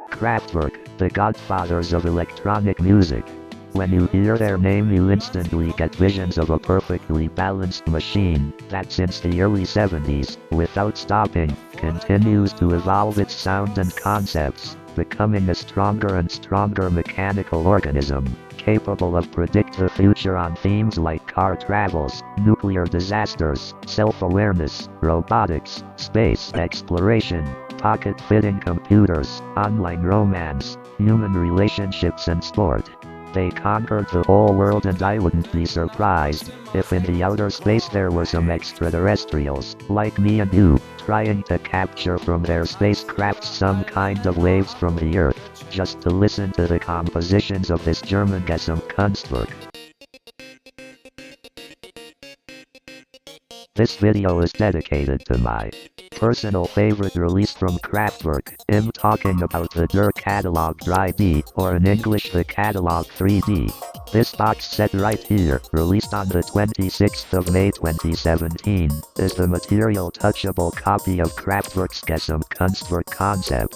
Kraftwerk, the godfathers of electronic music. When you hear their name you instantly get visions of a perfectly balanced machine that since the early 70s, without stopping, continues to evolve its sound and concepts, becoming a stronger and stronger mechanical organism, capable of predict the future on themes like car travels, nuclear disasters, self-awareness, robotics, space exploration, pocket-fitting computers, online romance, human relationships and sport. They conquered the whole world and I wouldn't be surprised if in the outer space there were some extraterrestrials, like me and you, trying to capture from their spacecrafts some kind of waves from the Earth, just to listen to the compositions of this German Gesamtkunstwerk. This video is dedicated to my personal favorite release from Kraftwerk. I'm talking about the Der Katalog 3D, or in English the Katalog 3D. This box set right here, released on the 26th of May 2017, is the material touchable copy of Kraftwerk's Gesamtkunstwerk concept.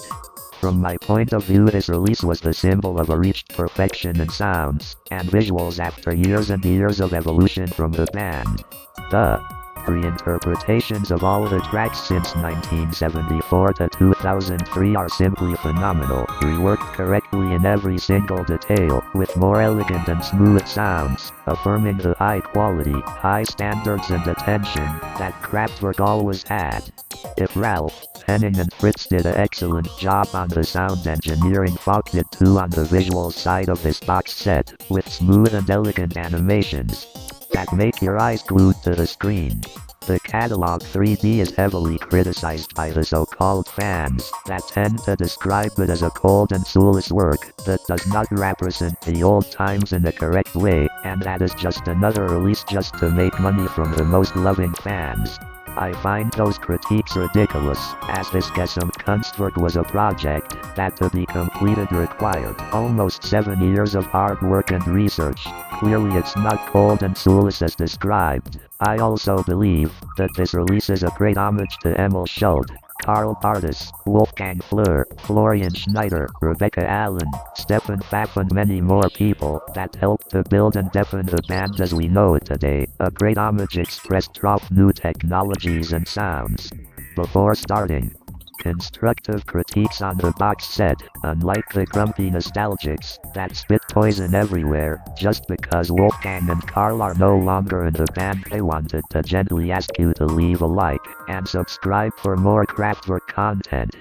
From my point of view this release was the symbol of a reached perfection in sounds and visuals after years and years of evolution from the band. The reinterpretations of all the tracks since 1974 to 2003 are simply phenomenal, reworked correctly in every single detail, with more elegant and smooth sounds, affirming the high quality, high standards and attention that Kraftwerk always had. If Ralf, Henning and Fritz did an excellent job on the sound engineering, Falk did too on the visual side of this box set, with smooth and elegant animations that make your eyes glued to the screen. The Katalog 3D is heavily criticized by the so-called fans that tend to describe it as a cold and soulless work that does not represent the old times in a correct way, and that is just another release just to make money from the most loving fans. I find those critiques ridiculous, as this Gesamtkunstwerk was a project that to be completed required almost 7 years of hard work and research. Clearly it's not cold and soulless as described. I also believe that this release is a great homage to Emil Schult, Karl Bartas, Wolfgang Flür, Florian Schneider, Rebecca Allen, Stefan Pfaff and many more people that helped to build and define the band as we know it today. A great homage expressed through new technologies and sounds. Before starting, constructive critiques on the box set, unlike the grumpy nostalgics that spit poison everywhere just because Wolfgang and Karl are no longer in the band. They wanted to gently ask you to leave a like and subscribe for more Kraftwerk content.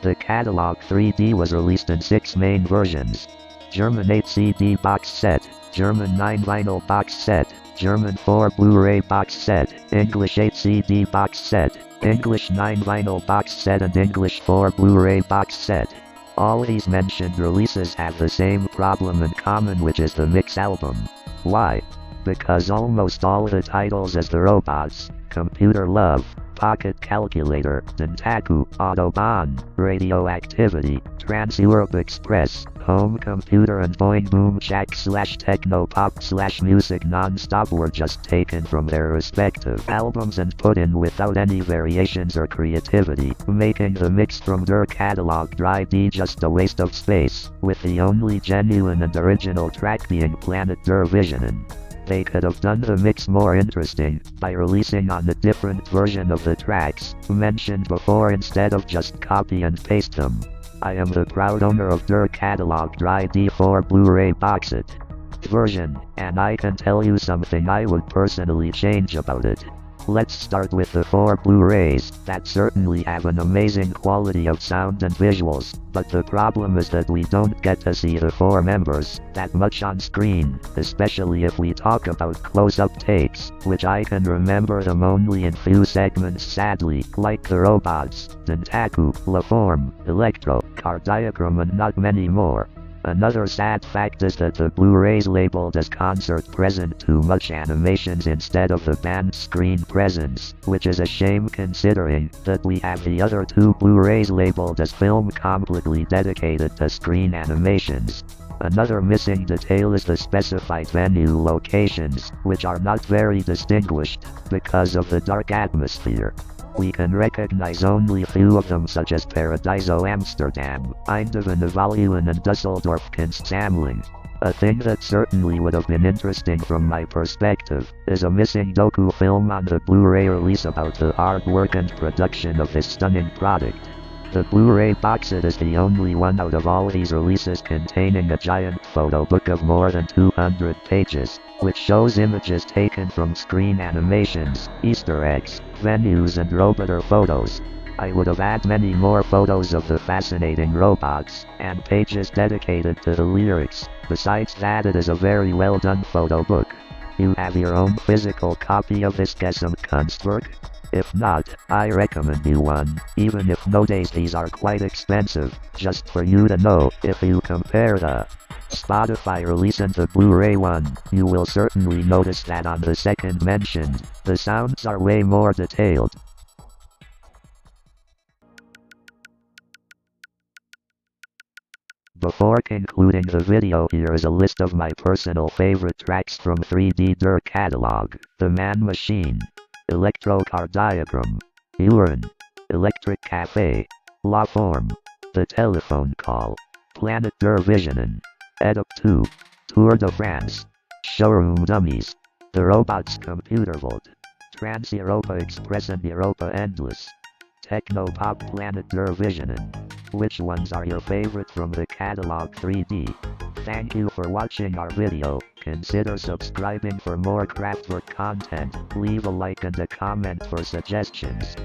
The Katalog 3D was released in 6 main versions: German 8 CD box set, German 9 vinyl box set, German 4 Blu-ray box set, English 8 CD box set, English 9 vinyl box set and English 4 Blu-ray box set. All these mentioned releases have the same problem in common, which is the mix album. Why? Because almost all the titles as the Robots, Computer Love, Pocket Calculator, Dentaku, Autobahn, Radioactivity, Trans-Europe Express, Home Computer and Boing Boom Shack / Techno Pop / Music Non-Stop were just taken from their respective albums and put in without any variations or creativity, making the mix from Der Katalog 3D just a waste of space, with the only genuine and original track being Planet Der Visionen. They could have done the mix more interesting by releasing on a different version of the tracks mentioned before instead of just copy and paste them. I am the proud owner of Der Katalog 3D 4 Blu-ray box set version, and I can tell you something I would personally change about it. Let's start with the 4 Blu-rays that certainly have an amazing quality of sound and visuals, but the problem is that we don't get to see the 4 members that much on screen, especially if we talk about close-up takes, which I can remember them only in few segments sadly, like the Robots, Dentaku, La Forme, Electro, Car Diagram and not many more. Another sad fact is that the Blu-rays labeled as concert present too much animations instead of the band screen presence, which is a shame considering that we have the other two Blu-rays labeled as film completely dedicated to screen animations. Another missing detail is the specified venue locations, which are not very distinguished because of the dark atmosphere. We can recognize only few of them, such as Paradiso Amsterdam, Eindhoven Evaluation and Dusseldorf Kunstsammlung. A thing that certainly would have been interesting from my perspective is a missing docu film on the Blu-ray release about the hard work and production of this stunning product. The Blu-ray box set is the only one out of all these releases containing a giant photo book of more than 200 pages, which shows images taken from screen animations, Easter eggs, venues and roboter photos. I would have added many more photos of the fascinating robots, and pages dedicated to the lyrics. Besides that, it is a very well done photo book. You have your own physical copy of this Gesamtkunstwerk? If not, I recommend you one, even if nowadays these are quite expensive, just for you to know. If you compare the Spotify release and the Blu-ray one, you will certainly notice that on the second mentioned, the sounds are way more detailed. Before concluding the video, here is a list of my personal favorite tracks from 3D Der Katalog: The Man Machine, Electrocardiogram, Urine, Electric Cafe, La Forme, The Telephone Call, Planet der Visionen, Edip 2, Tour de France, Showroom Dummies, The Robots Computer Vault, Trans Europa Express and Europa Endless, Techno Pop Planet der Visionen. Which ones are your favorite from the Katalog 3D? Thank you for watching our video. Consider subscribing for more Kraftwerk content. Leave a like and a comment for suggestions.